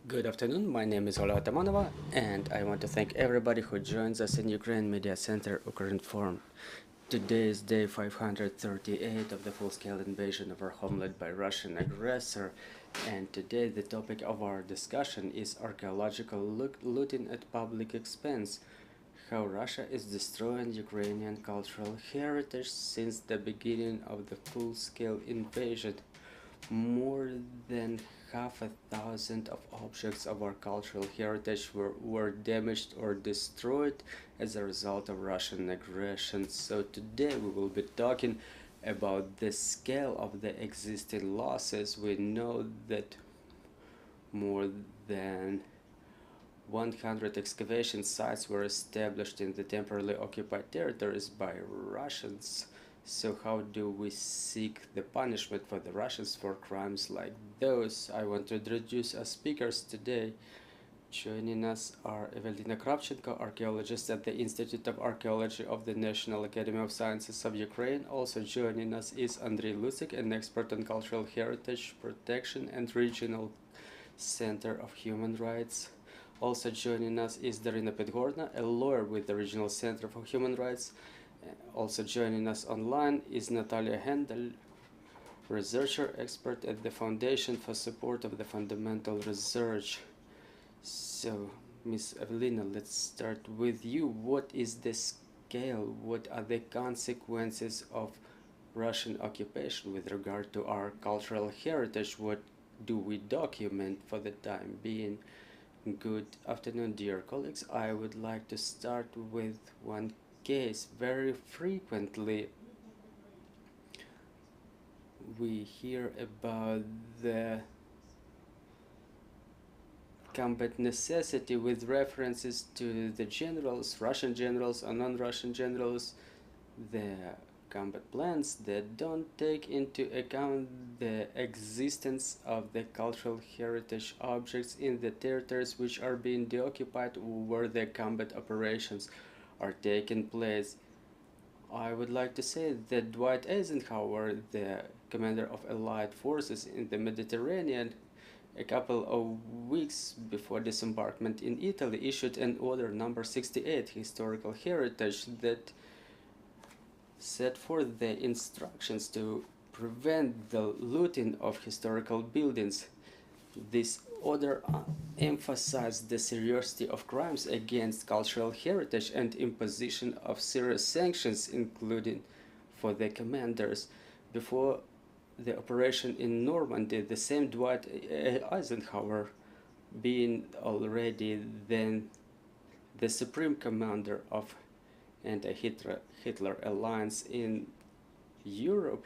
Good afternoon, my name is Ola Atamanova, and I want to thank everybody who joins us in Ukraine Media Center Ukrinform. Today is day 538 of the full-scale invasion of our homeland by Russian aggressor, and today the topic of our discussion is archaeological looting at public expense, how Russia is destroying Ukrainian cultural heritage since the beginning of the full-scale invasion. More than 500,000 of objects of our cultural heritage were damaged or destroyed as a result of Russian aggression. So today we will be talking about the scale of the existing losses. We know that more than 100 excavation sites were established in the temporarily occupied territories by Russians. So how do we seek the punishment for the Russians for crimes like those? I want to introduce our speakers today. Joining us are Evelina Kravchenko, archaeologist at the Institute of Archaeology of the National Academy of Sciences of Ukraine. Also joining us is Andrii, Lutsyk, an expert on cultural heritage protection and regional center of human rights. Also joining us is Daryna, Pidgorna, a lawyer with the Regional Center for Human Rights. Also joining us online is Nataliya, Handel, researcher expert at the Foundation for Support of the Fundamental Research. So, Miss Evelina, let's start with you. What is the scale? What are the consequences of Russian occupation with regard to our cultural heritage? What do we document for the time being? Good afternoon, dear colleagues. I would like to start with one case. Very frequently we hear about the combat necessity with references to the generals, Russian generals or non-Russian generals, the combat plans that don't take into account the existence of the cultural heritage objects in the territories which are being deoccupied where the combat operations are taking place. I would like to say that Dwight Eisenhower, the commander of Allied forces in the Mediterranean, a couple of weeks before disembarkment in Italy, issued an order number 68, Historical Heritage, that set forth the instructions to prevent the looting of historical buildings. This order emphasized the seriousity of crimes against cultural heritage and imposition of serious sanctions, including for the commanders. Before the operation in Normandy, the same Dwight Eisenhower, being already then the supreme commander of anti-Hitler alliance in Europe,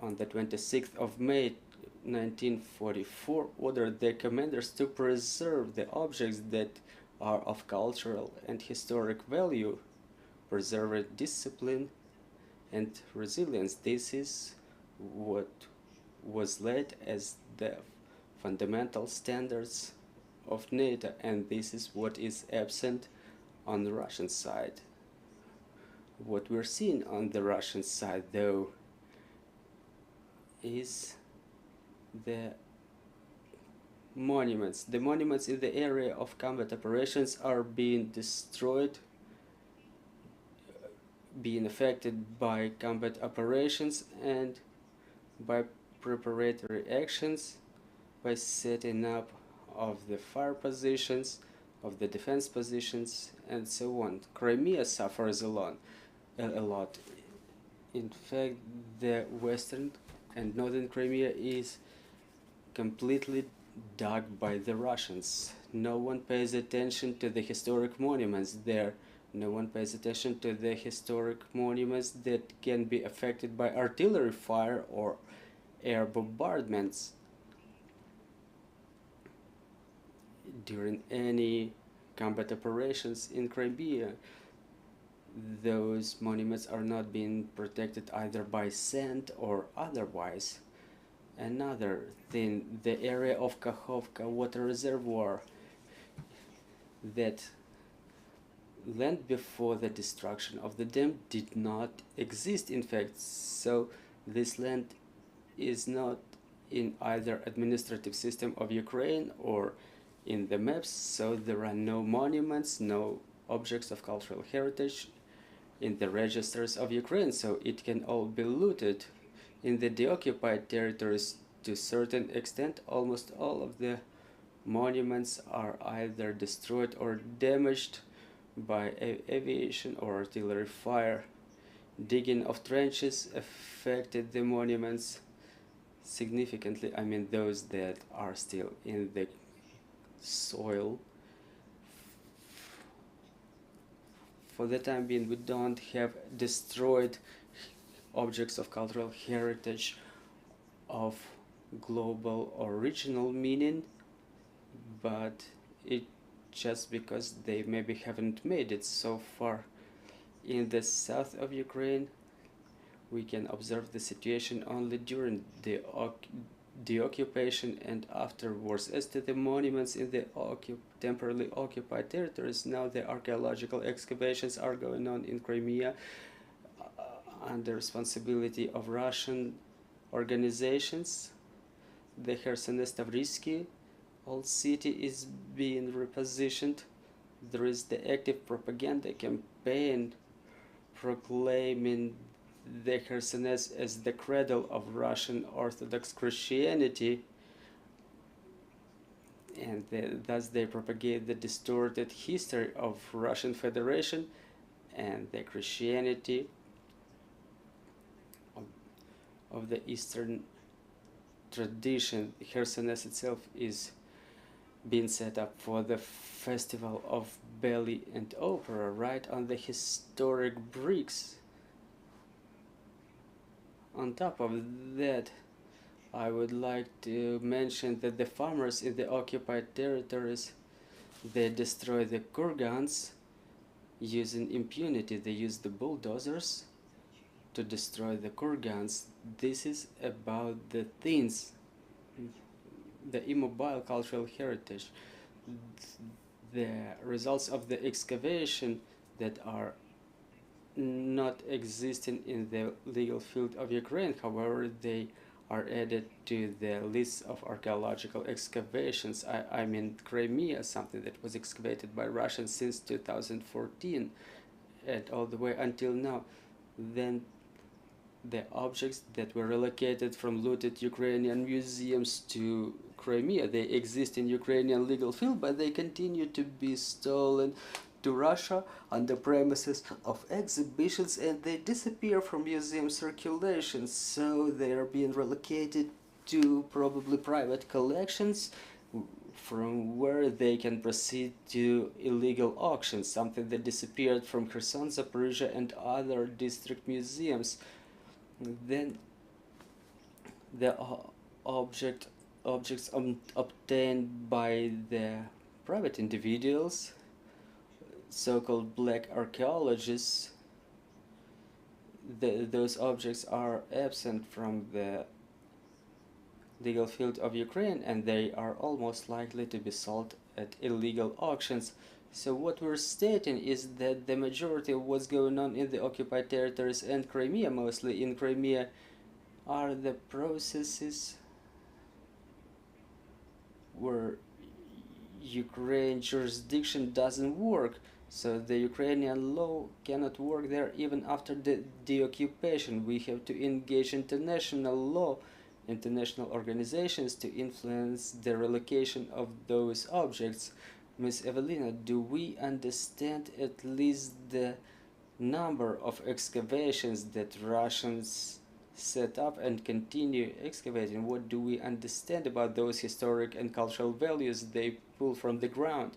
on the 26th of May 1944, ordered the commanders to preserve the objects that are of cultural and historic value, preserve discipline and resilience. This is what was laid as the fundamental standards of NATO, and this is what is absent on the Russian side. What we're seeing on the Russian side, though, is the monuments. The monuments in the area of combat operations are being destroyed, being affected by combat operations and by preparatory actions, by setting up of the fire positions, of the defense positions, and so on. Crimea suffers a lot. In fact, the western and northern Crimea is completely dug by the Russians. No one pays attention to the historic monuments there. No one pays attention to the historic monuments that can be affected by artillery fire or air bombardments during any combat operations in Crimea. Those monuments are not being protected either by sand or otherwise. Another thing, the area of Kakhovka water reservoir, that land before the destruction of the dam did not exist, in fact. So this land is not in either administrative system of Ukraine or in the maps, so there are no monuments, no objects of cultural heritage in the registers of Ukraine, so it can all be looted. In the deoccupied territories, to a certain extent, almost all of the monuments are either destroyed or damaged by aviation or artillery fire. Digging of trenches affected the monuments significantly. I mean those that are still in the soil. For the time being, we don't have destroyed objects of cultural heritage of global or regional meaning, but it just because they maybe haven't made it so far. In the south of Ukraine, we can observe the situation only during the occupation and afterwards. As to the monuments in the temporarily occupied territories, now the archaeological excavations are going on in Crimea under responsibility of Russian organizations. The Kherson-Stavrisky old city is being repositioned. There is the active propaganda campaign proclaiming the Khersones as the cradle of Russian Orthodox Christianity, and thus they propagate the distorted history of Russian Federation and the Christianity of the Eastern tradition. Khersones itself is being set up for the festival of ballet and opera right on the historic bricks. On top of that, I would like to mention that the farmers in the occupied territories, they destroy the kurgans using impunity. They use the bulldozers to destroy the kurgans. This is about the things, the immobile cultural heritage, the results of the excavation that are not existing in the legal field of Ukraine. However, they are added to the list of archaeological excavations. I mean Crimea, something that was excavated by Russians since 2014 and all the way until now. Then the objects that were relocated from looted Ukrainian museums to Crimea, they exist in Ukrainian legal field, but they continue to be stolen to Russia on the premises of exhibitions, and they disappear from museum circulation, so they are being relocated to probably private collections from where they can proceed to illegal auctions, something that disappeared from Kherson, Zaporizhia and other district museums. Then the objects obtained by the private individuals, so-called black archaeologists, those objects are absent from the legal field of Ukraine, and they are almost likely to be sold at illegal auctions. So what we're stating is that the majority of what's going on in the occupied territories and Crimea, mostly in Crimea, are the processes where Ukraine jurisdiction doesn't work. So the Ukrainian law cannot work there even after the occupation. We have to engage international law, international organizations to influence the relocation of those objects. Ms. Evelina, do we understand at least the number of excavations that Russians set up and continue excavating? What do we understand about those historic and cultural values they pull from the ground?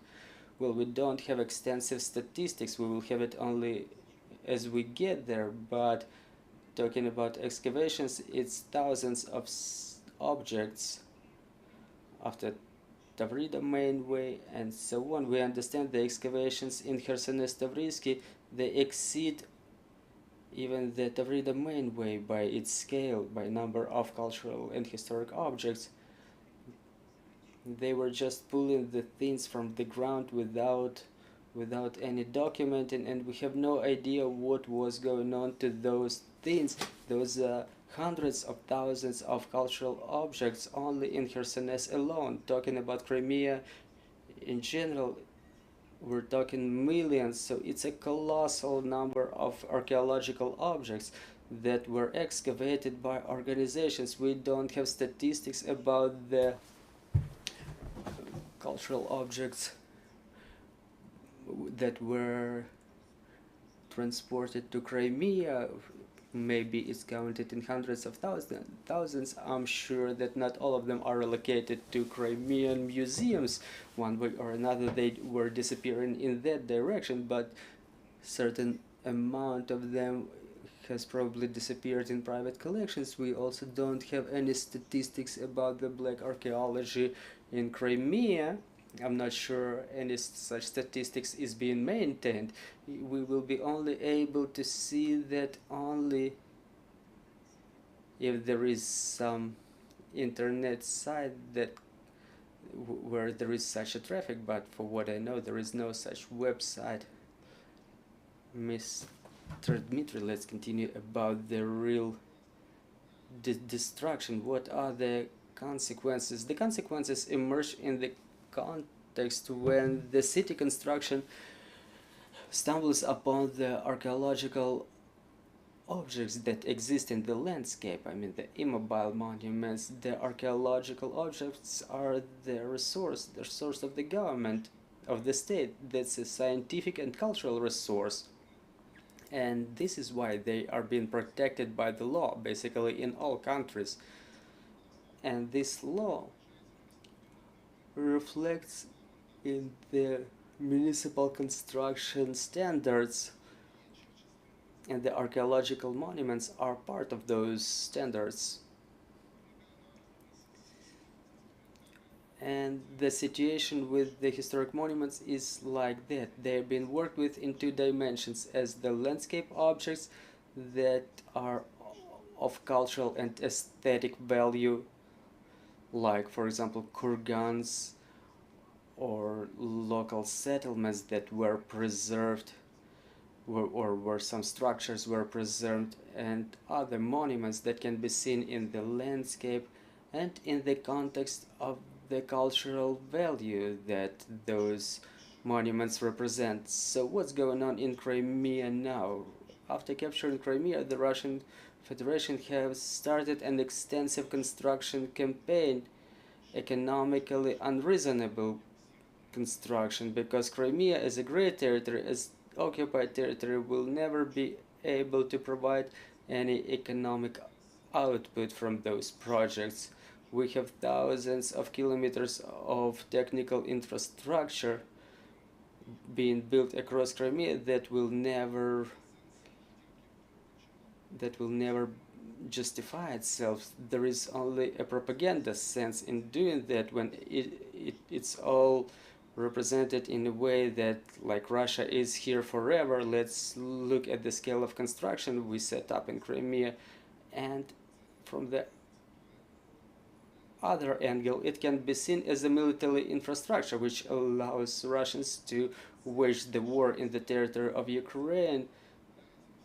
Well, we don't have extensive statistics. We will have it only as we get there, but talking about excavations, it's thousands of objects after Tavrida main way and so on. We understand the excavations in Kherson-Stavrisky, they exceed even the Tavrida main way by its scale, by number of cultural and historic objects. They were just pulling the things from the ground without without any documenting, and we have no idea what was going on to those things, those hundreds of thousands of cultural objects only in Khersones alone. Talking about Crimea in general, we're talking millions, so it's a colossal number of archaeological objects that were excavated by organizations. We don't have statistics about the cultural objects that were transported to Crimea. Maybe it's counted in hundreds of thousands. I'm sure that not all of them are relocated to Crimean museums. One way or another they were disappearing in that direction, but certain amount of them has probably disappeared in private collections. We also don't have any statistics about the black archaeology in Crimea. I'm not sure any such statistics is being maintained. We will be only able to see that only if there is some internet site that where there is such a traffic, but for what I know there is no such website. Mr. Dmitry, let's continue about the real destruction. What are the consequences? The consequences emerge in the context when the city construction stumbles upon the archaeological objects that exist in the landscape. I mean, the immobile monuments. The archaeological objects are the resource of the government, of the state. That's a scientific and cultural resource, and this is why they are being protected by the law, basically in all countries. And this law reflects in the municipal construction standards, and the archaeological monuments are part of those standards. And the situation with the historic monuments is like that. They've been worked with in two dimensions, as the landscape objects that are of cultural and aesthetic value, like for example kurgans or local settlements that were preserved, or where some structures were preserved, and other monuments that can be seen in the landscape and in the context of the cultural value that those monuments represent. So what's going on in Crimea now? After capturing Crimea, the Russian Federation has started an extensive construction campaign, economically unreasonable construction, because Crimea as a great territory, as occupied territory, will never be able to provide any economic output from those projects. We have thousands of kilometers of technical infrastructure being built across Crimea that will never justify itself. There is only a propaganda sense in doing that, when it's all represented in a way that, like, Russia is here forever. Let's look at the scale of construction we set up in Crimea. And from the other angle, it can be seen as a military infrastructure which allows Russians to wage the war in the territory of Ukraine,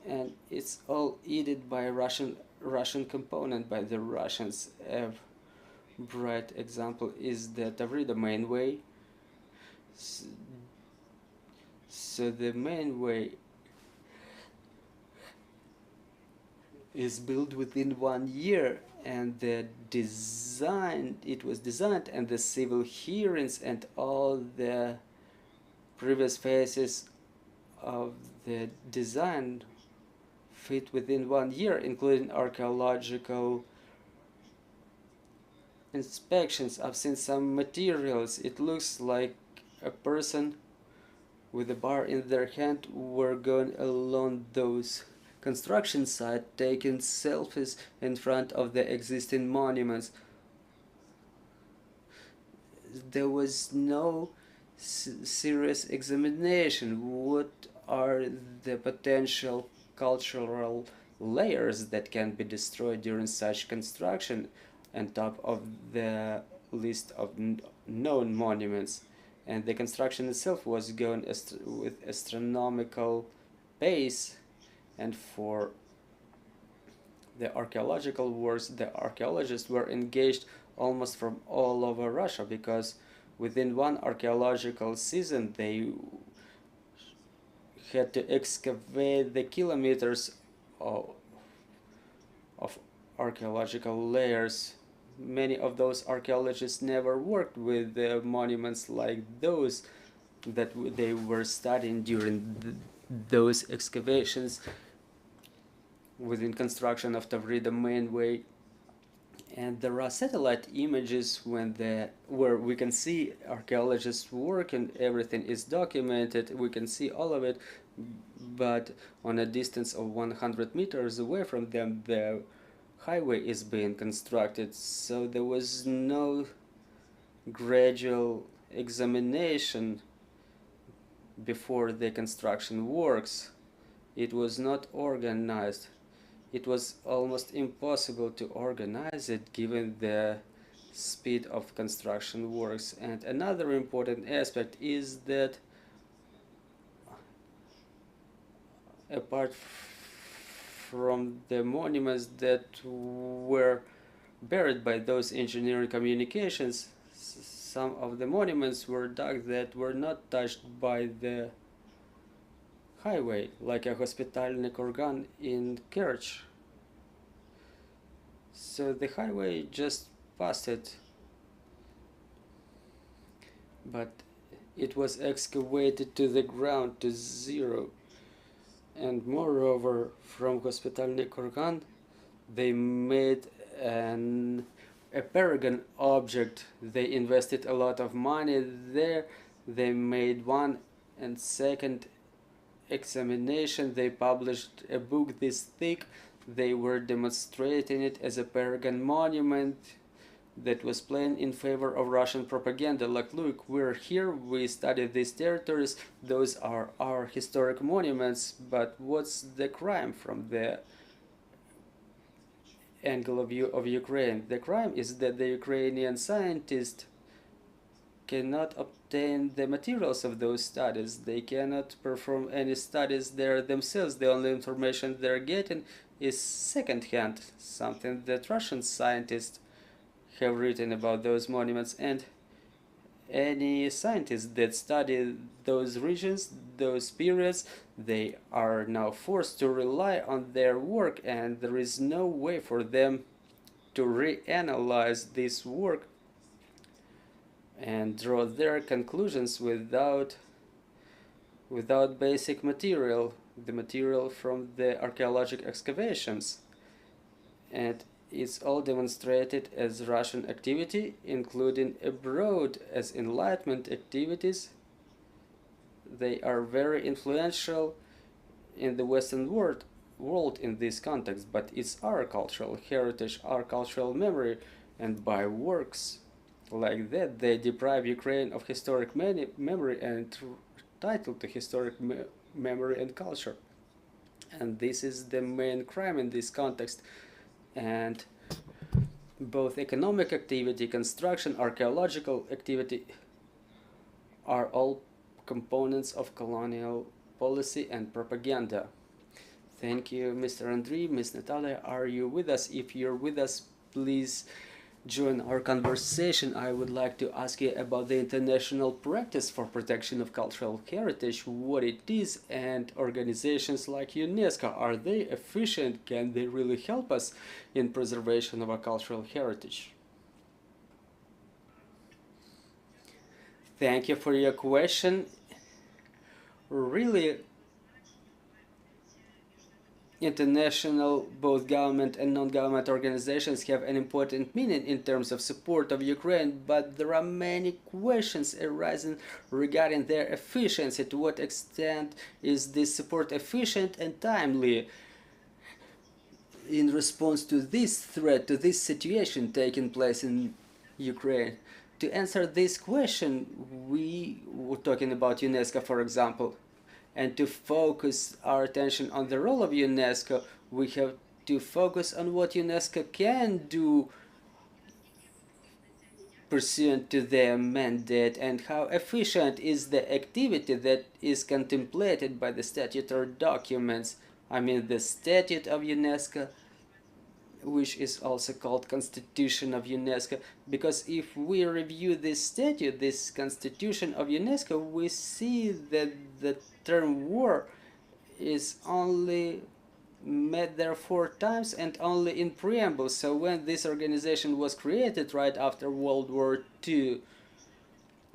and it's all aided by Russian component, by the Russians. A bright example is the Daryna mainway. So the mainway is built within 1 year, and the design, it was designed, and the civil hearings and all the previous phases of the design fit within 1 year, including archaeological inspections. I've seen some materials. It looks like a person with a bar in their hand were going along those construction site, taking selfies in front of the existing monuments. There was no serious examination. What are the potential cultural layers that can be destroyed during such construction on top of the list of known monuments? and the construction itself was going with astronomical pace. And for the archaeological works, the archaeologists were engaged almost from all over Russia, because within one archaeological season they had to excavate the kilometers of archaeological layers. Many of those archaeologists never worked with monuments like those that they were studying during those excavations within construction of Tavrida mainway. And there are satellite images where we can see archaeologists work and everything is documented. We can see all of it, but on a distance of 100 meters away from them, the highway is being constructed. So there was no gradual examination before the construction works. It was not organized. It was almost impossible to organize it given the speed of construction works. And another important aspect is that apart from the monuments that were buried by those engineering communications, some of the monuments were dug that were not touched by the highway, like a hospitalny kurgan in Kerch. So the highway just passed it, but it was excavated to the ground to zero. And moreover, from hospitalny kurgan they made a paragon object. They invested a lot of money there. They made one and second examination. They published a book this thick. They were demonstrating it as a paragon monument that was playing in favor of Russian propaganda. Like, look, we're here, we study these territories, those are our historic monuments, but what's the crime from the angle of view of Ukraine? The crime is that the Ukrainian scientists cannot obtain the materials of those studies. They cannot perform any studies there themselves. The only information they're getting is second-hand, something that Russian scientists have written about those monuments. And any scientists that study those regions, those periods, they are now forced to rely on their work, and there is no way for them to reanalyze this work and draw their conclusions without basic material, the material from the archaeological excavations. And it's all demonstrated as Russian activity, including abroad as Enlightenment activities. They are very influential in the Western world in this context, but it's our cultural heritage, our cultural memory, and by works like that they deprive Ukraine of historic memory and title to historic memory and culture. And this is the main crime in this context. And both economic activity, construction, archaeological activity are all components of colonial policy and propaganda. Thank you, Mr. Andrii. Ms. Nataliya, are you with us? If you're with us, please join our conversation. I would like to ask you about the international practice for protection of cultural heritage, what it is, and organizations like UNESCO. Are they efficient? Can they really help us in preservation of our cultural heritage? Thank you for your question. Really, international, both government and non-government organizations have an important meaning in terms of support of Ukraine, but there are many questions arising regarding their efficiency. To what extent is this support efficient and timely in response to this threat, to this situation taking place in Ukraine? To answer this question, we were talking about UNESCO, for example. And to focus our attention on the role of UNESCO, we have to focus on what UNESCO can do pursuant to their mandate, and how efficient is the activity that is contemplated by the statutory documents. I mean the Statute of UNESCO, which is also called Constitution of UNESCO, because if we review this statute, this Constitution of UNESCO, we see that the term war is only met there 4 times and only in preamble. So when this organization was created right after World War II,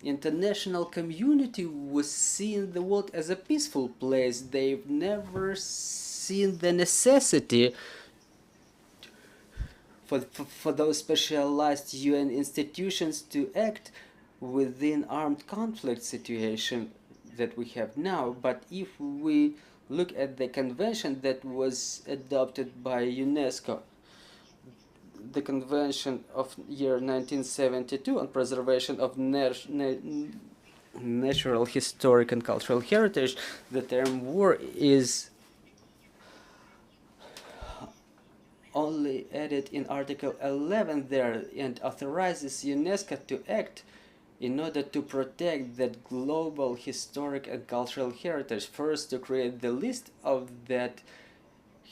international community was seeing the world as a peaceful place. They've never seen the necessity for those specialized UN institutions to act within armed conflict situation that we have now. But if we look at the convention that was adopted by UNESCO, the Convention of year 1972 on preservation of natural, historic and cultural heritage, the term war is only added in Article 11 there, and authorizes UNESCO to act in order to protect that global historic and cultural heritage. First, to create the list of that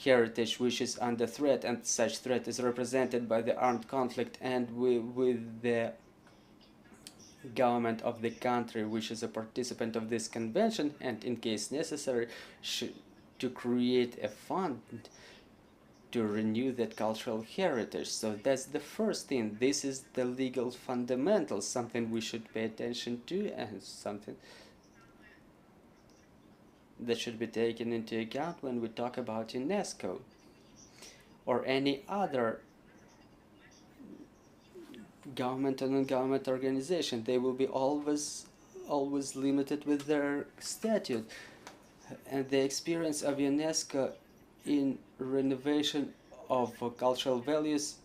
heritage which is under threat, and such threat is represented by the armed conflict, and with the government of the country which is a participant of this convention, and in case necessary to create a fund to renew that cultural heritage. So that's the first thing. This is the legal fundamentals, something we should pay attention to, and something that should be taken into account when we talk about UNESCO or any other government and non-government organization. They will be always limited with their statute. And the experience of UNESCO in renovation of cultural values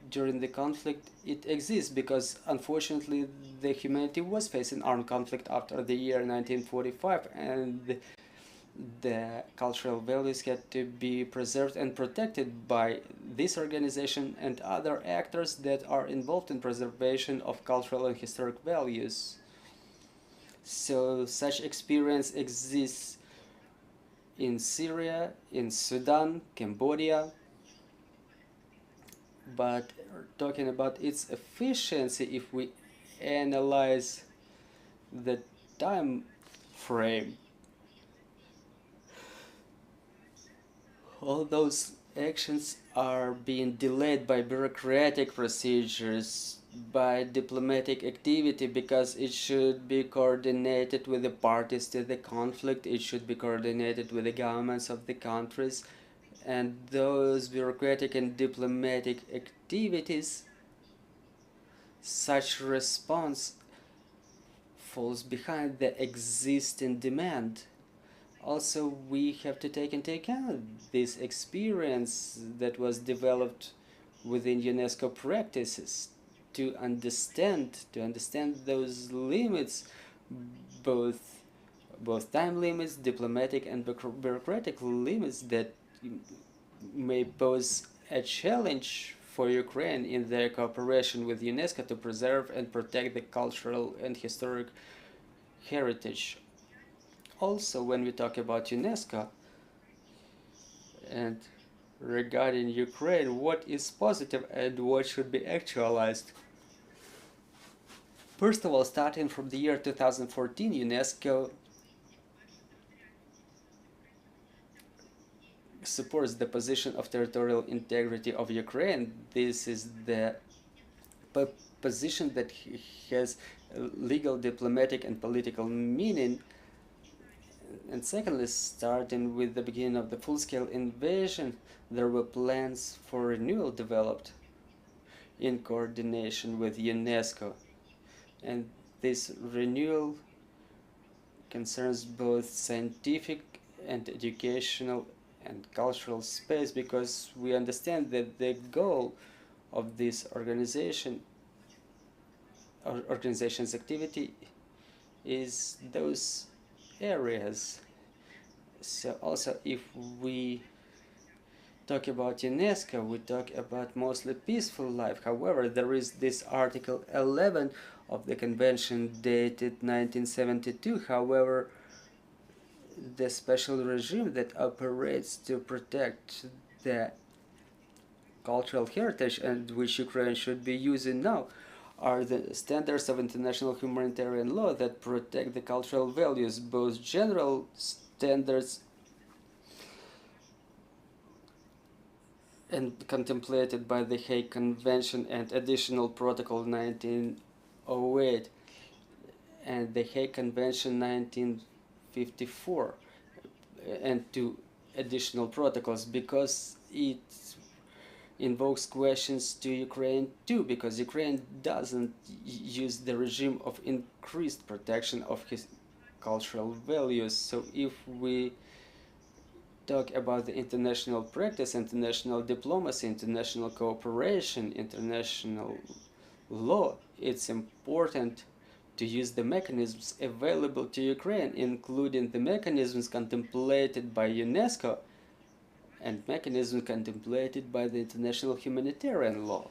during the conflict, it exists because unfortunately the humanity was facing armed conflict after the year 1945, and the cultural values had to be preserved and protected by this organization and other actors that are involved in preservation of cultural and historic values. So such experience exists in Syria, in Sudan, Cambodia, but talking about its efficiency, if we analyze the time frame, all those actions are being delayed by bureaucratic procedures, by diplomatic activity, because it should be coordinated with the parties to the conflict, it should be coordinated with the governments of the countries, and those bureaucratic and diplomatic activities, such response falls behind the existing demand. Also, we have to take into account this experience that was developed within UNESCO practices to understand those limits, both time limits, diplomatic and bureaucratic limits that may pose a challenge for Ukraine in their cooperation with UNESCO to preserve and protect the cultural and historic heritage. Also, when we talk about UNESCO and regarding Ukraine, what is positive and what should be actualized? First of all, starting from the year 2014, UNESCO supports the position of territorial integrity of Ukraine. This is the position that has legal, diplomatic, and political meaning. And secondly, starting with the beginning of the full-scale invasion, there were plans for renewal developed in coordination with UNESCO. And this renewal concerns both scientific and educational and cultural space, because we understand that the goal of this organization's activity is those areas. So also, if we talk about UNESCO, we talk about mostly peaceful life. However, there is this Article 11 of the convention dated 1972. However, the special regime that operates to protect the cultural heritage and which Ukraine should be using now are the standards of international humanitarian law that protect the cultural values, both general standards and contemplated by the Hague Convention and Additional Protocol 1908 and the Hague Convention 1954 and two additional protocols, because it invokes questions to Ukraine too, because Ukraine doesn't use the regime of increased protection of his cultural values. So if we talk about the international practice, international diplomacy, international cooperation, international law, it's important to use the mechanisms available to Ukraine, including the mechanisms contemplated by UNESCO and mechanisms contemplated by the international humanitarian law.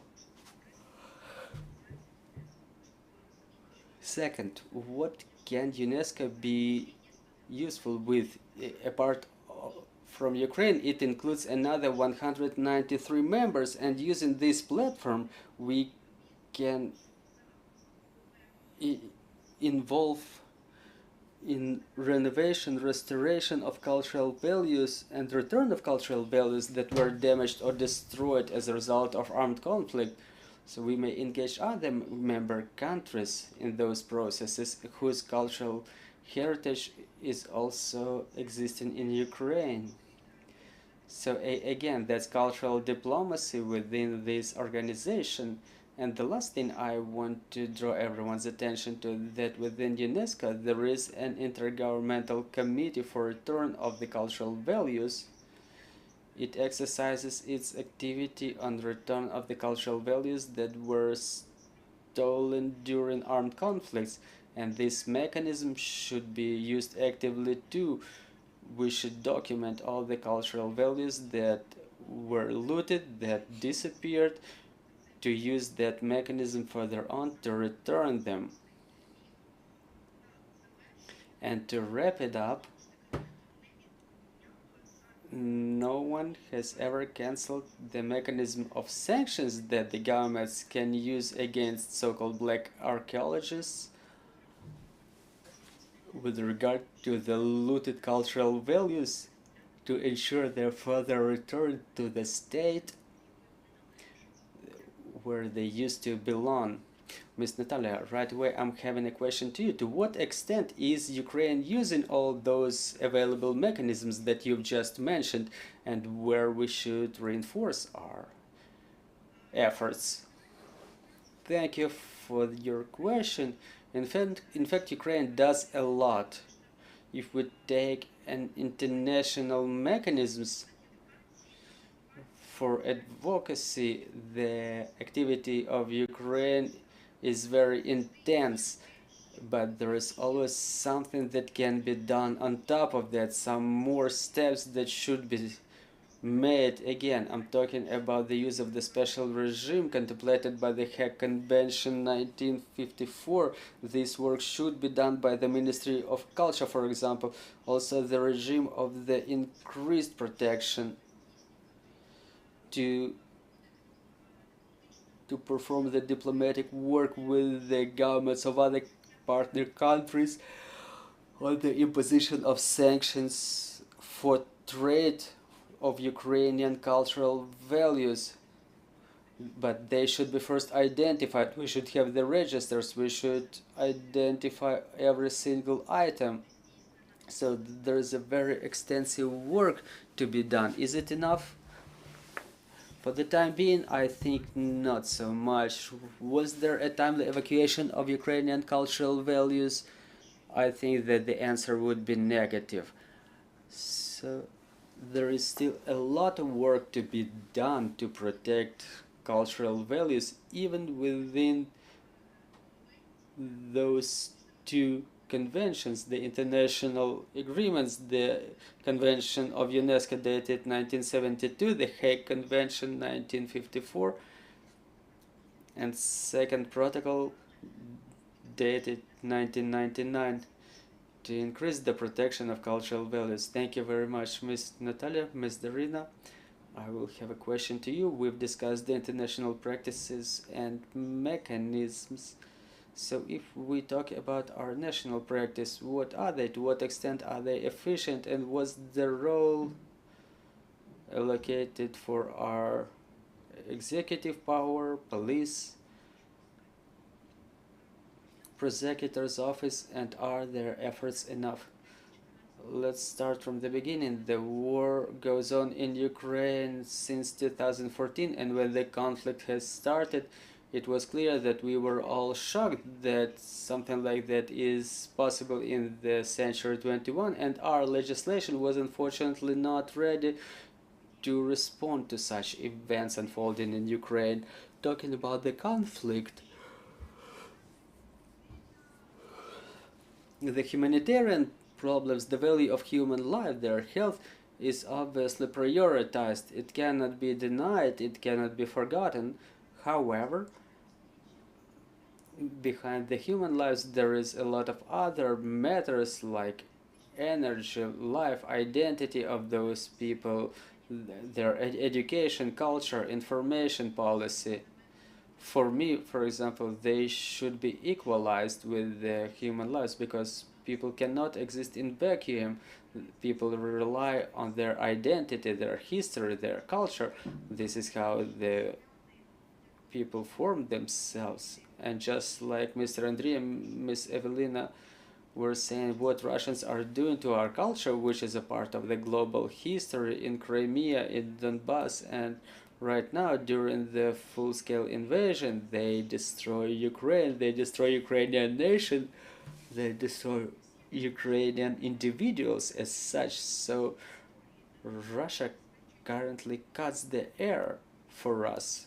Second, what can UNESCO be useful with? Apart from Ukraine, it includes another 193 members, and using this platform we can involve in renovation, restoration of cultural values and return of cultural values that were damaged or destroyed as a result of armed conflict. So we may engage other member countries in those processes whose cultural heritage is also existing in Ukraine. So again, that's cultural diplomacy within this organization. And the last thing I want to draw everyone's attention to, that within UNESCO there is an intergovernmental committee for return of the cultural values. It exercises its activity on return of the cultural values that were stolen during armed conflicts, and this mechanism should be used actively too. We should document all the cultural values that were looted, that disappeared, to use that mechanism further on to return them. And to wrap it up, no one has ever cancelled the mechanism of sanctions that the governments can use against so-called black archaeologists with regard to the looted cultural values, to ensure their further return to the state where they used to belong. Ms. Nataliya, right away I'm having a question to you. To what extent is Ukraine using all those available mechanisms that you've just mentioned, and where we should reinforce our efforts? Thank you for your question. In fact, Ukraine does a lot. If we take an international mechanisms for advocacy, the activity of Ukraine is very intense, but there is always something that can be done on top of that, some more steps that should be made. Again, I'm talking about the use of the special regime contemplated by the Hague Convention 1954. This work should be done by the Ministry of Culture, for example. Also the regime of the increased protection to perform the diplomatic work with the governments of other partner countries on the imposition of sanctions for trade of Ukrainian cultural values. But they should be first identified. We should have the registers. We should identify every single item. So there is a very extensive work to be done. Is it enough? For the time being, I think not so much. Was there a timely evacuation of Ukrainian cultural values? I think that the answer would be negative. So there is still a lot of work to be done to protect cultural values, even within those two conventions, the international agreements, the Convention of UNESCO dated 1972, the Hague Convention 1954, and second protocol dated 1999 to increase the protection of cultural values. Thank you very much, Ms. Nataliya, Ms. Daryna. I will have a question to you. We've discussed the international practices and mechanisms. So if we talk about our national practice, what are they? To what extent are they efficient? And was the role allocated for our executive power, police, prosecutor's office, and are their efforts enough? Let's start from the beginning. The war goes on in Ukraine since 2014, and when the conflict has started, it was clear that we were all shocked that something like that is possible in the century 21, and our legislation was unfortunately not ready to respond to such events unfolding in Ukraine. Talking about the conflict, the humanitarian problems, the value of human life, their health, is obviously prioritized. It cannot be denied, it cannot be forgotten. However, behind the human lives there is a lot of other matters like energy, life, identity of those people, their education, culture, information policy. For me, for example, they should be equalized with the human lives, because people cannot exist in vacuum. People rely on their identity, their history, their culture. This is how the people form themselves. And just like Mr. Andrii and Ms. Evelina were saying, what Russians are doing to our culture, which is a part of the global history in Crimea, in Donbass, and right now during the full-scale invasion, they destroy Ukraine, they destroy Ukrainian nation, they destroy Ukrainian individuals as such. So Russia currently cuts the air for us,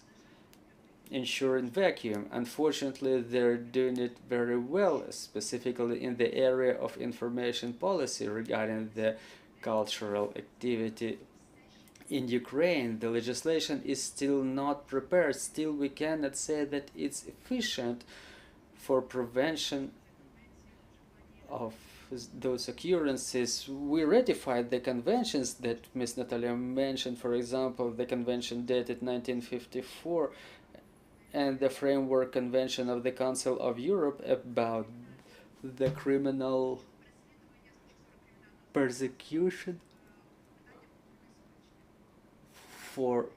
ensuring vacuum. Unfortunately, they're doing it very well, specifically in the area of information policy regarding the cultural activity in Ukraine. The legislation is still not prepared. Still, we cannot say that it's efficient for prevention of those occurrences. We ratified the conventions that Ms. Nataliya mentioned, for example, the convention dated 1954 and the Framework Convention of the Council of Europe about the criminal persecution for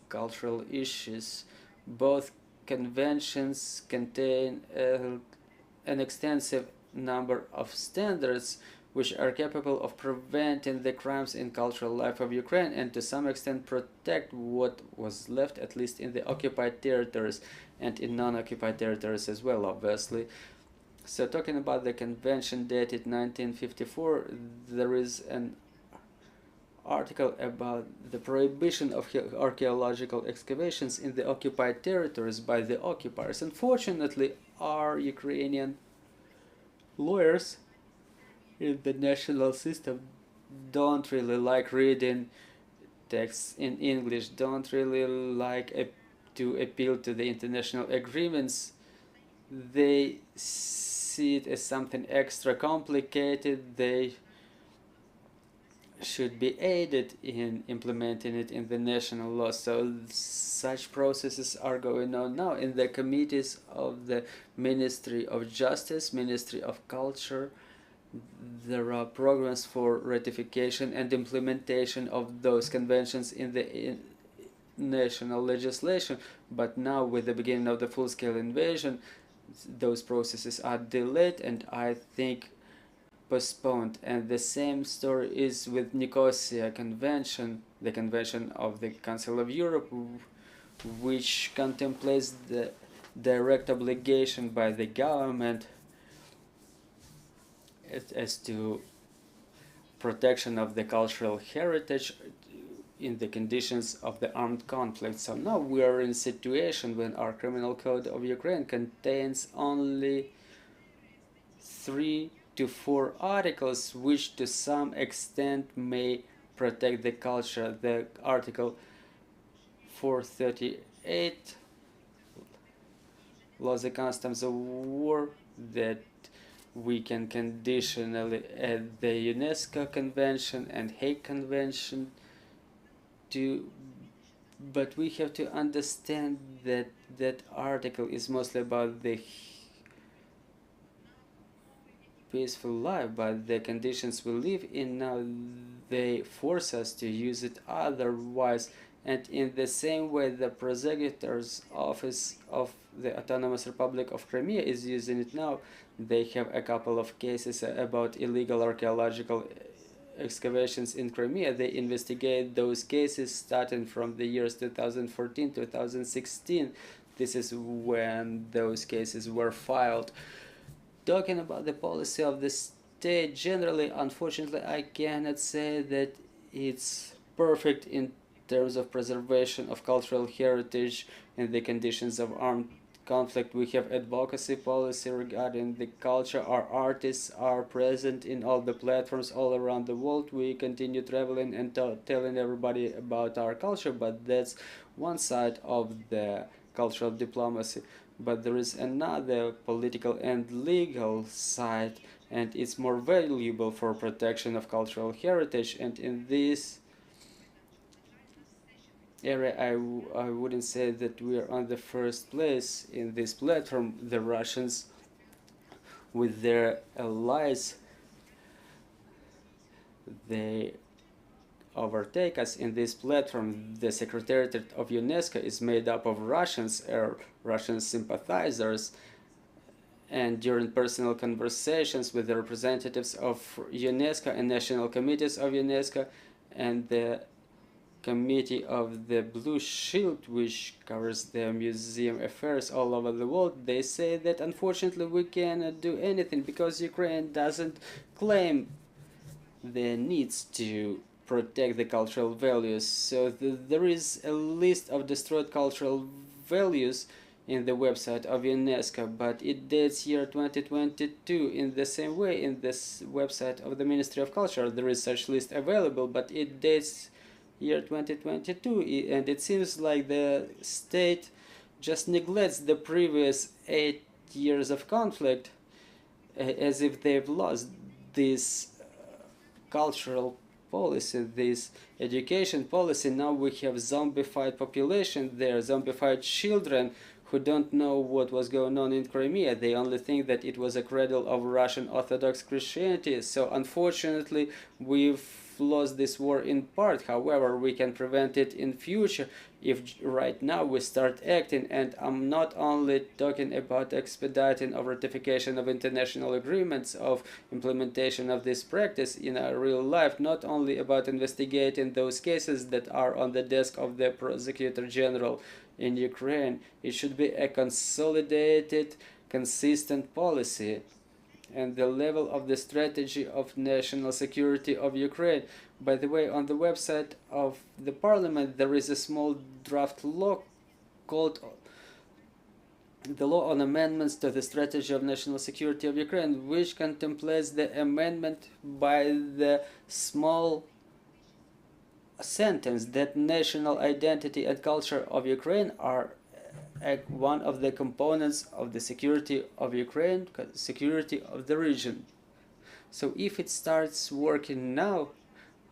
cultural issues. Both conventions contain an extensive number of standards which are capable of preventing the crimes in cultural life of Ukraine and to some extent protect what was left, at least in the occupied territories and in non-occupied territories as well, obviously. So talking about the convention dated 1954, there is an article about the prohibition of archaeological excavations in the occupied territories by the occupiers. Unfortunately, our Ukrainian lawyers in the national system don't really like reading texts in English, don't really like to appeal to the international agreements. They see it as something extra complicated. They should be aided in implementing it in the national law. So such processes are going on now in the committees of the Ministry of Justice, Ministry of Culture. There are programs for ratification and implementation of those conventions in the national legislation, but now with the beginning of the full-scale invasion, those processes are delayed and I think postponed. And the same story is with Nicosia Convention, the Convention of the Council of Europe, which contemplates the direct obligation by the government as to protection of the cultural heritage in the conditions of the armed conflict. So now we are in a situation when our criminal code of Ukraine contains only 3 to 4 articles which to some extent may protect the culture. The article 438, laws and customs of war, that we can conditionally add the UNESCO Convention and Hague Convention to, but we have to understand that that article is mostly about the peaceful life, but the conditions we live in now, they force us to use it otherwise. And in the same way, the prosecutor's office of the Autonomous Republic of Crimea is using it now. They have a couple of cases about illegal archaeological excavations in Crimea. They investigate those cases starting from the years 2014 2016. This is when those cases were filed. Talking about the policy of the state generally, unfortunately, I cannot say that it's perfect in terms of preservation of cultural heritage and the conditions of armed conflict. We have advocacy policy regarding the culture. Our artists are present in all the platforms all around the world. We continue traveling and telling everybody about our culture, but that's one side of the cultural diplomacy. But there is another political and legal side, and it's more valuable for protection of cultural heritage. And in this area, I wouldn't say that we are on the first place in this platform. The Russians, with their allies, they overtake us in this platform. The Secretariat of UNESCO is made up of Russians or Russian sympathizers, and during personal conversations with the representatives of UNESCO and national committees of UNESCO and the Committee of the Blue Shield, which covers the museum affairs all over the world, they say that unfortunately we cannot do anything because Ukraine doesn't claim the needs to protect the cultural values. So there is a list of destroyed cultural values in the website of UNESCO, but it dates year 2022. In the same way, in this website of the Ministry of Culture, there is such list available, but it dates year 2022, and it seems like the state just neglects the previous 8 years of conflict as if they've lost this cultural policy, this education policy. Now we have zombified population there, zombified children who don't know what was going on in Crimea. They only think that it was a cradle of Russian Orthodox Christianity. So unfortunately, we've lost this war in part. However, we can prevent it in future if right now we start acting. And I'm not only talking about expediting of ratification of international agreements, of implementation of this practice in our real life, not only about investigating those cases that are on the desk of the Prosecutor General in Ukraine. It should be a consolidated, consistent policy. And the level of the strategy of national security of Ukraine. By the way, on the website of the parliament, there is a small draft law called the Law on Amendments to the Strategy of National Security of Ukraine, which contemplates the amendment by the small sentence that national identity and culture of Ukraine are one of the components of the security of Ukraine, security of the region. So if it starts working now,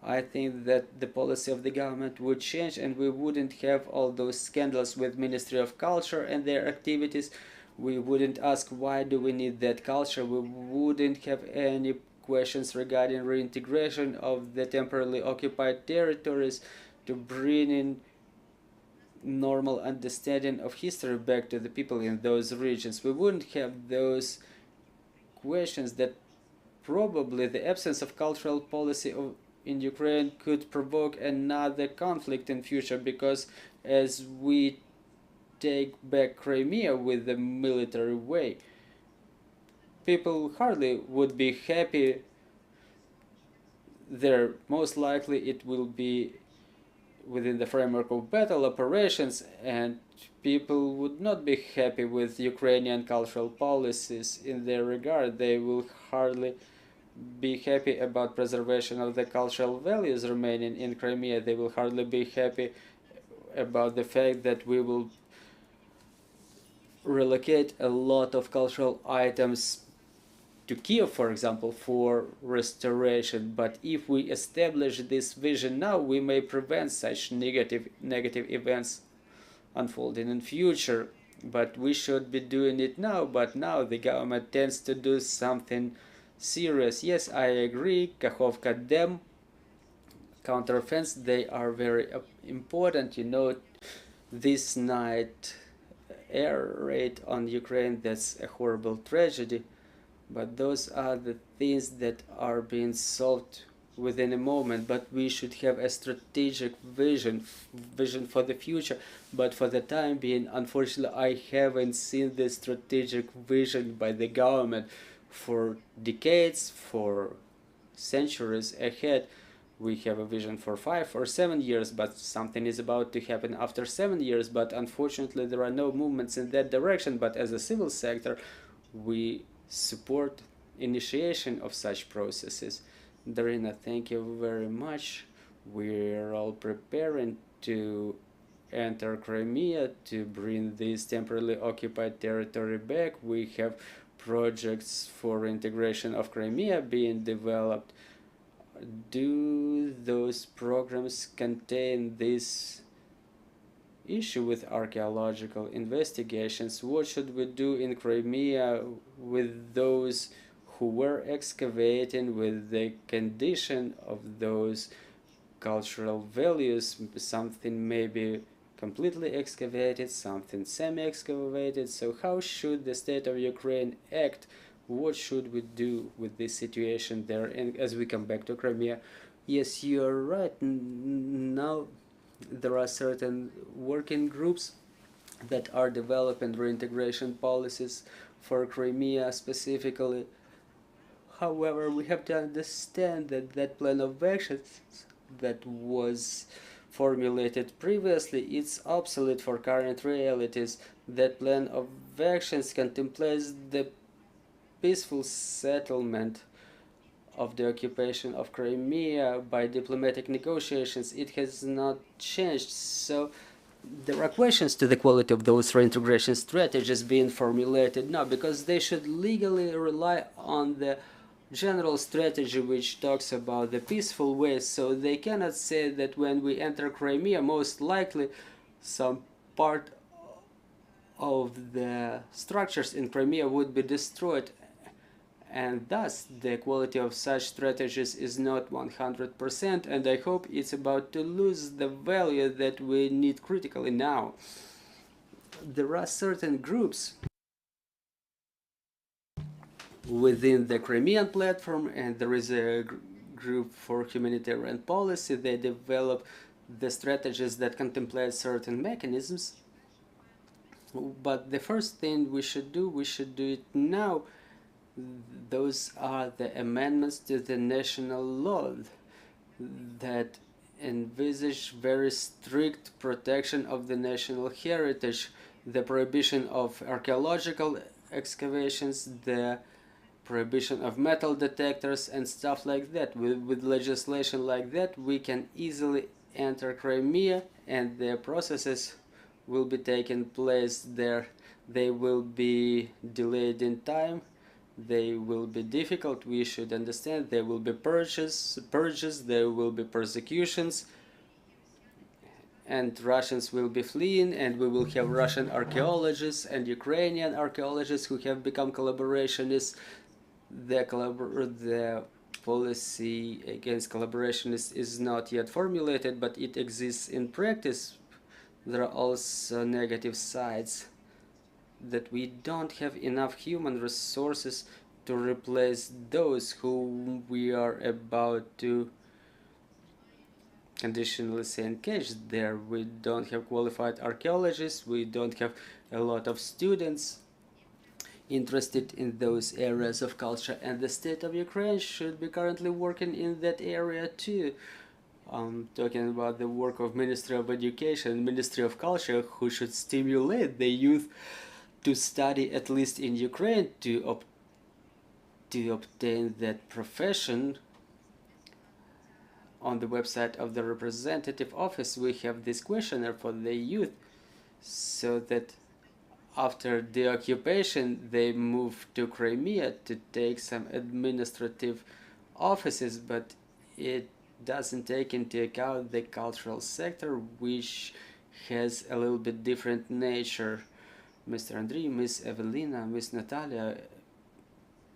I think that the policy of the government would change and we wouldn't have all those scandals with Ministry of Culture and their activities. We wouldn't ask why do we need that culture. We wouldn't have any questions regarding reintegration of the temporarily occupied territories to bring in normal understanding of history back to the people in those regions. We wouldn't have those questions that probably the absence of cultural policy in Ukraine could provoke another conflict in future, because as we take back Crimea with the military way, people hardly would be happy there. Most likely it will be within the framework of battle operations, and people would not be happy with Ukrainian cultural policies in their regard. They will hardly be happy about preservation of the cultural values remaining in Crimea. They will hardly be happy about the fact that we will relocate a lot of cultural items to Kiev, for example, for restoration. But if we establish this vision now, we may prevent such negative events unfolding in future. But we should be doing it now. But now the government tends to do something serious. Yes, I agree. Kakhovka Dam, counteroffense, they are very important. You know, this night air raid on Ukraine, that's a horrible tragedy. But those are the things that are being solved within a moment. But we should have a strategic vision for the future. But for the time being, unfortunately, I haven't seen the strategic vision by the government for decades, for centuries ahead. We have a vision for 5 or 7 years, but something is about to happen after 7 years. But unfortunately, there are no movements in that direction. But as a civil sector, we support initiation of such processes. Daryna, thank you very much. We're all preparing to enter Crimea to bring this temporarily occupied territory back. We have projects for integration of Crimea being developed. Do those programs contain this issue with archaeological investigations? What should we do in Crimea with those who were excavating, with the condition of those cultural values? Something maybe completely excavated, something semi-excavated. So how should the state of Ukraine act? What should we do with this situation there? And as we come back to Crimea, yes, you're right. Now there are certain working groups that are developing reintegration policies for Crimea specifically. However, we have to understand that that plan of actions that was formulated previously, it's obsolete for current realities. That plan of actions contemplates the peaceful settlement of the occupation of Crimea by diplomatic negotiations. It has not changed. So there are questions to the quality of those reintegration strategies being formulated now, because they should legally rely on the general strategy which talks about the peaceful ways. So they cannot say that when we enter Crimea, most likely some part of the structures in Crimea would be destroyed, and thus the quality of such strategies is not 100%, and I hope it's about to lose the value that we need critically now. There are certain groups within the Crimean platform, and there is a group for humanitarian policy. They develop the strategies that contemplate certain mechanisms. But the first thing we should do it now. Those are the amendments to the national law that envisage very strict protection of the national heritage, the prohibition of archaeological excavations, the prohibition of metal detectors and stuff like that. With legislation like that, we can easily enter Crimea, and the processes will be taking place there. They will be delayed in time. They will be difficult. We should understand there will be purges, there will be persecutions, and Russians will be fleeing, and we will have Russian archaeologists and Ukrainian archaeologists who have become collaborationists. The policy against collaborationists is not yet formulated, but it exists in practice. There are also negative sides, that we don't have enough human resources to replace those whom we are about to conditionally say engaged there. We don't have qualified archaeologists, we don't have a lot of students interested in those areas of culture, and the state of Ukraine should be currently working in that area too. I'm talking about the work of Ministry of Education, Ministry of Culture, who should stimulate the youth to study at least in Ukraine to obtain that profession. On the website of the representative office, we have this questionnaire for the youth, so that after the occupation they move to Crimea to take some administrative offices, but it doesn't take into account the cultural sector, which has a little bit different nature. Mr. Andrii, Miss Evelina, Miss Nataliya.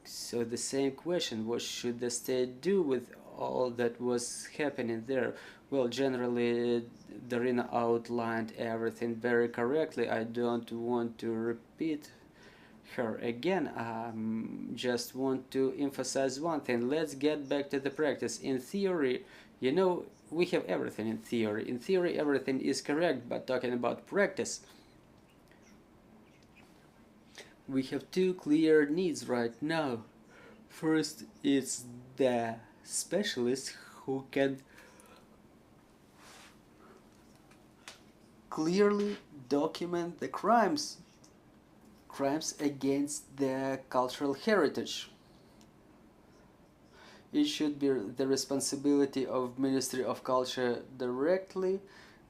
So the same question, what should the state do with all that was happening there? Well, generally Daryna outlined everything very correctly. I don't want to repeat her again. Just want to emphasize one thing. Let's get back to the practice. In theory, you know, we have everything in theory. In theory, everything is correct, but talking about practice, we have two clear needs right now. First, it's the specialists who can clearly document the crimes against the cultural heritage. It should be the responsibility of Ministry of Culture directly.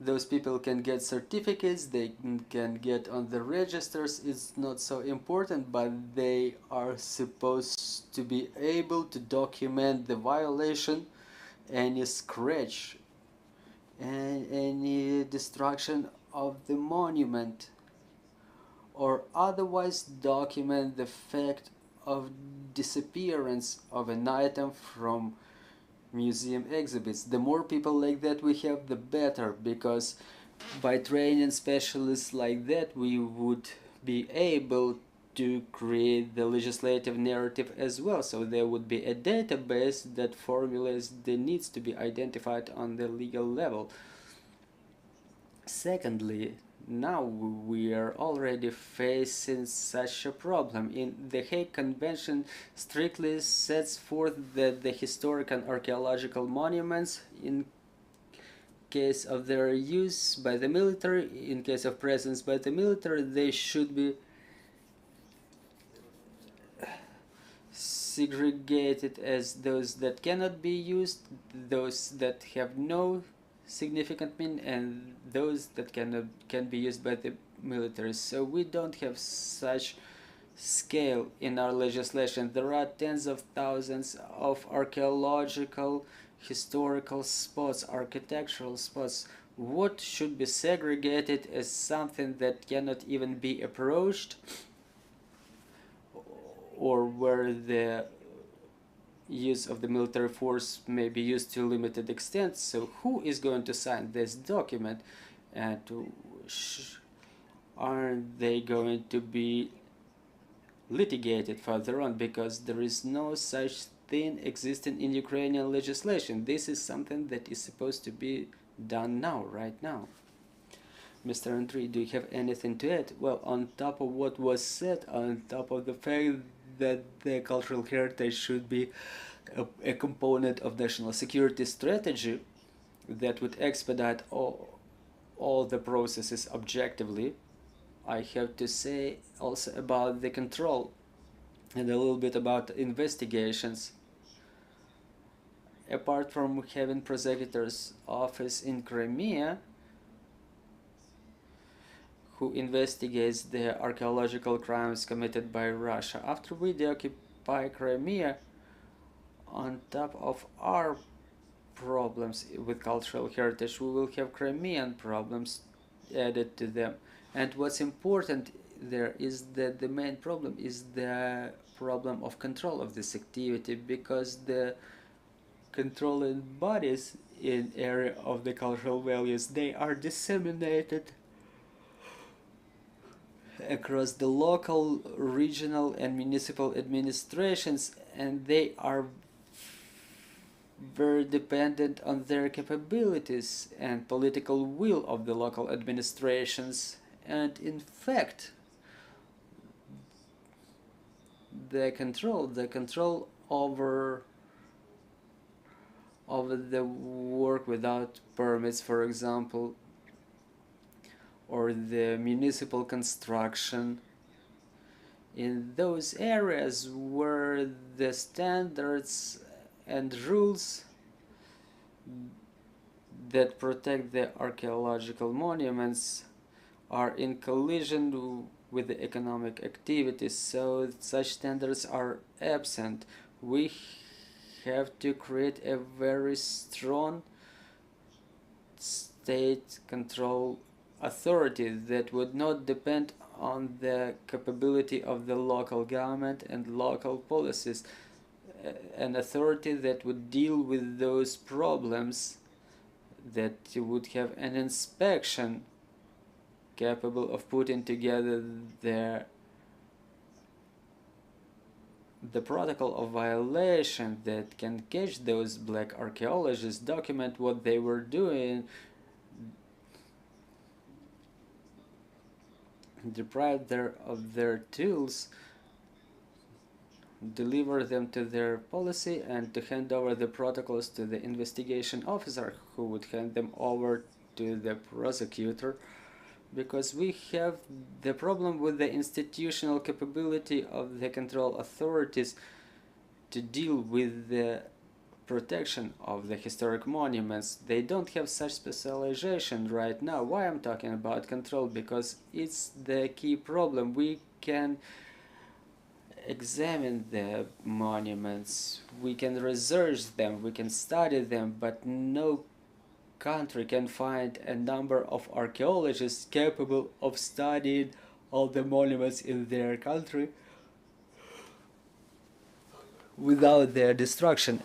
Those people can get certificates, they can get on the registers. It's not so important, but they are supposed to be able to document the violation, any scratch, and any destruction of the monument, or otherwise document the fact of disappearance of an item from museum exhibits. The more people like that we have, the better, because by training specialists like that, we would be able to create the legislative narrative as well. So there would be a database that formulates the needs to be identified on the legal level. Secondly, now we are already facing such a problem. In the Hague Convention strictly sets forth that the historic and archaeological monuments, in case of their use by the military, in case of presence by the military, they should be segregated as those that cannot be used, those that have no significant meaning, and those that can be used by the military. So we don't have such scale in our legislation. There are tens of thousands of archaeological, historical spots, architectural spots. What should be segregated as something that cannot even be approached, or where the use of the military force may be used to a limited extent? So who is going to sign this document, and aren't they going to be litigated further on, because there is no such thing existing in Ukrainian legislation? This is something that is supposed to be done now, right now. Mr. Andrii, do you have anything to add? Well, on top of what was said, on top of the fact that the cultural heritage should be a component of national security strategy that would expedite all the processes objectively, I have to say also about the control and a little bit about investigations. Apart from having prosecutor's office in Crimea, who investigates the archaeological crimes committed by Russia, after we deoccupy Crimea, on top of our problems with cultural heritage, we will have Crimean problems added to them. And what's important there is that the main problem is the problem of control of this activity, because the controlling bodies in area of the cultural values, they are disseminated across the local, regional and municipal administrations, and they are very dependent on their capabilities and political will of the local administrations. And in fact, the control over of the work without permits, for example, or the municipal construction. In those areas where the standards and rules that protect the archaeological monuments are in collision with the economic activities, so such standards are absent. We have to create a very strong state control authority that would not depend on the capability of the local government and local policies. An authority that would deal with those problems, that would have an inspection capable of putting together the protocol of violation, that can catch those black archaeologists, document what they were doing, deprive them of their tools, deliver them to their policy, and to hand over the protocols to the investigation officer, who would hand them over to the prosecutor. Because we have the problem with the institutional capability of the control authorities to deal with the protection of the historic monuments. They don't have such specialization right now. Why I'm talking about control? Because it's the key problem. We can examine the monuments, we can research them, we can study them, but no country can find a number of archaeologists capable of studying all the monuments in their country without their destruction.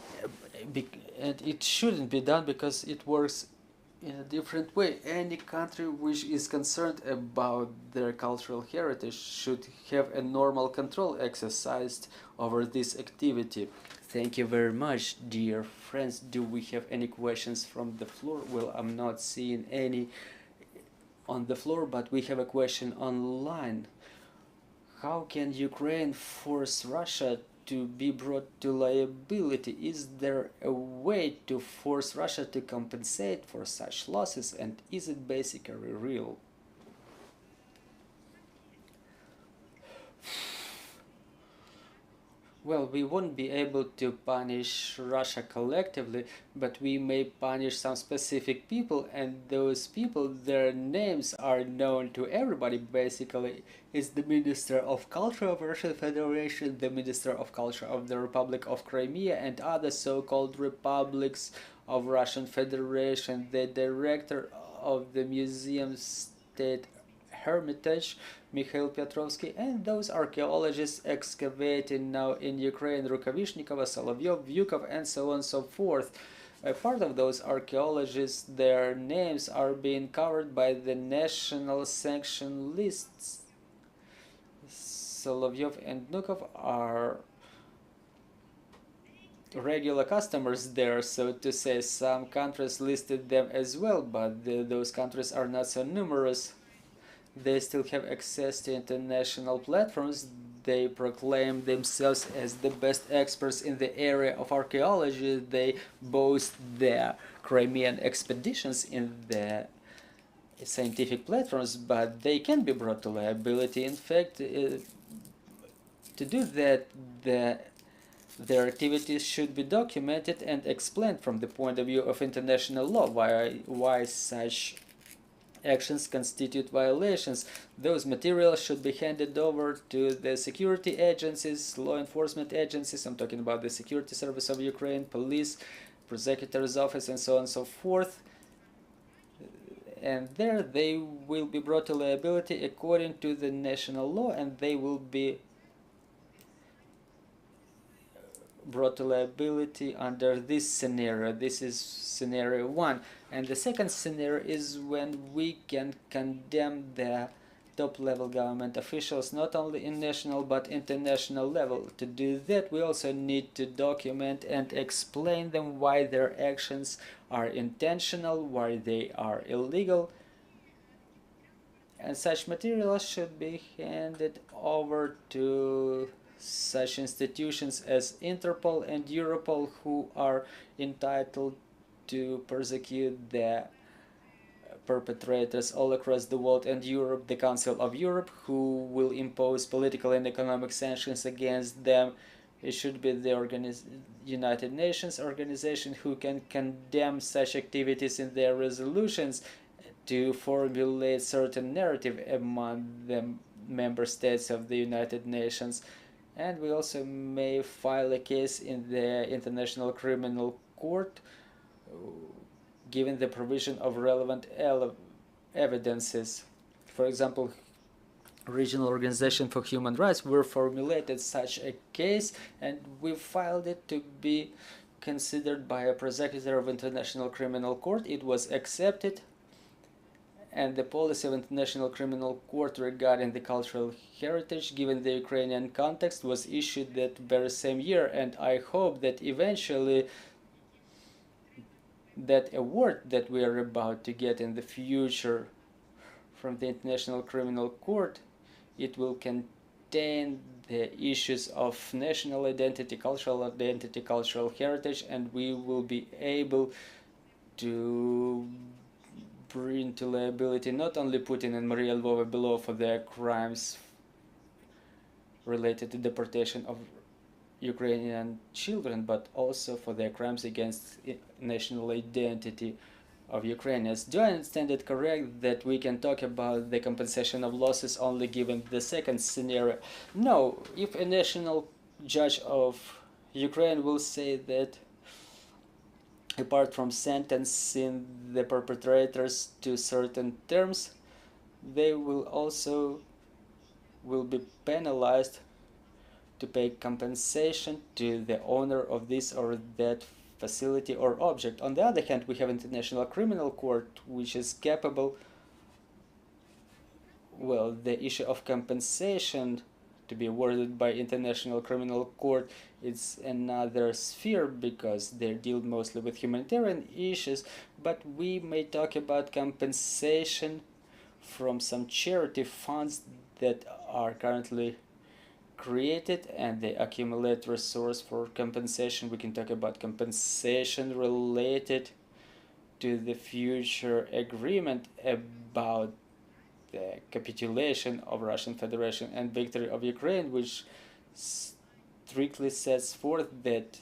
And it shouldn't be done because it works in a different way. Any country which is concerned about their cultural heritage should have a normal control exercised over this activity. Thank you very much, dear friends. Do we have any questions from the floor? Well, I'm not seeing any on the floor, but we have a question online. How can Ukraine force Russia to be brought to liability? Is there a way to force Russia to compensate for such losses, and is it basically real? Well, we won't be able to punish Russia collectively, but we may punish some specific people, and those people, their names are known to everybody basically. It's the Minister of Culture of Russian Federation, the Minister of Culture of the Republic of Crimea, and other so-called republics of Russian Federation, the Director of the Museum State Hermitage, Mikhail Petrovsky, and those archaeologists excavating now in Ukraine, Rukavishnikova, Solovyov, Vyukov, and so on and so forth. A part of those archaeologists, their names are being covered by the national sanction lists. Solovyov and Vnukov are regular customers there, so to say. Some countries listed them as well, but those countries are not so numerous. They still have access to international platforms. They proclaim themselves as the best experts in the area of archaeology. They boast their Crimean expeditions in the scientific platforms, but they can be brought to liability. In fact, to do that, their activities should be documented and explained from the point of view of international law, why such actions constitute violations. Those materials should be handed over to the security agencies, law enforcement agencies. I'm talking about the Security Service of Ukraine, police, prosecutor's office, and so on and so forth. And there they will be brought to liability according to the national law, and they will be brought to liability under this scenario. This is scenario 1. And the second scenario is when we can condemn the top-level government officials, not only in national but international level. To do that, we also need to document and explain them why their actions are intentional, why they are illegal. And such materials should be handed over to such institutions as Interpol and Europol, who are entitled to persecute the perpetrators all across the world, and Europe, the Council of Europe, who will impose political and economic sanctions against them. It should be the United Nations organization who can condemn such activities in their resolutions to formulate certain narrative among the member states of the United Nations. And we also may file a case in the International Criminal Court, given the provision of relevant evidences. For example, Regional Organization for Human Rights were formulated such a case, and we filed it to be considered by a prosecutor of International Criminal Court. It was accepted, and the policy of International Criminal Court regarding the cultural heritage, given the Ukrainian context, was issued that very same year, and I hope that eventually that award that we are about to get in the future from the International Criminal Court, it will contain the issues of national identity, cultural heritage, and we will be able to bring to liability not only Putin and Maria Lvova-Belova for their crimes related to deportation of Ukrainian children, but also for their crimes against national identity of Ukrainians. Do I understand it correct that we can talk about the compensation of losses only given the second scenario? No, if a national judge of Ukraine will say that apart from sentencing the perpetrators to certain terms, they will also be penalized to pay compensation to the owner of this or that facility or object. On the other hand, we have International Criminal Court, which is capable, well, the issue of compensation to be awarded by International Criminal Court, it's another sphere because they deal mostly with humanitarian issues, but we may talk about compensation from some charity funds that are currently created and they accumulate resource for compensation. We can talk about compensation related to the future agreement about the capitulation of Russian Federation and victory of Ukraine, which strictly sets forth that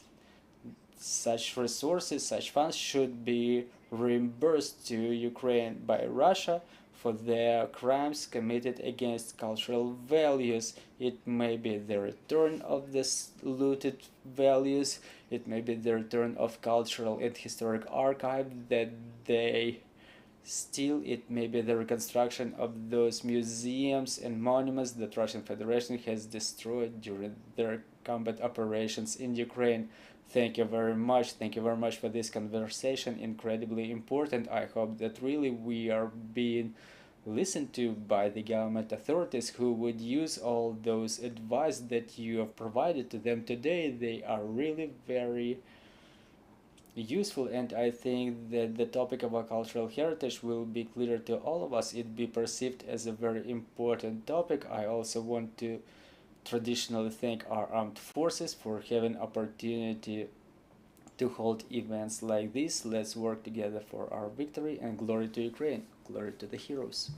such resources, such funds should be reimbursed to Ukraine by Russia for their crimes committed against cultural values. It may be the return of the looted values, it may be the return of cultural and historic archive that they steal, it may be the reconstruction of those museums and monuments that Russian Federation has destroyed during their combat operations in Ukraine. Thank you very much. Thank you very much for this conversation. Incredibly important. I hope that really we are being listened to by the government authorities who would use all those advice that you have provided to them today. They are really very useful, and I think that the topic of our cultural heritage will be clear to all of us. It be perceived as a very important topic. I also want to traditionally thank our armed forces for having opportunity to hold events like this. Let's work together for our victory, and glory to Ukraine, glory to the heroes.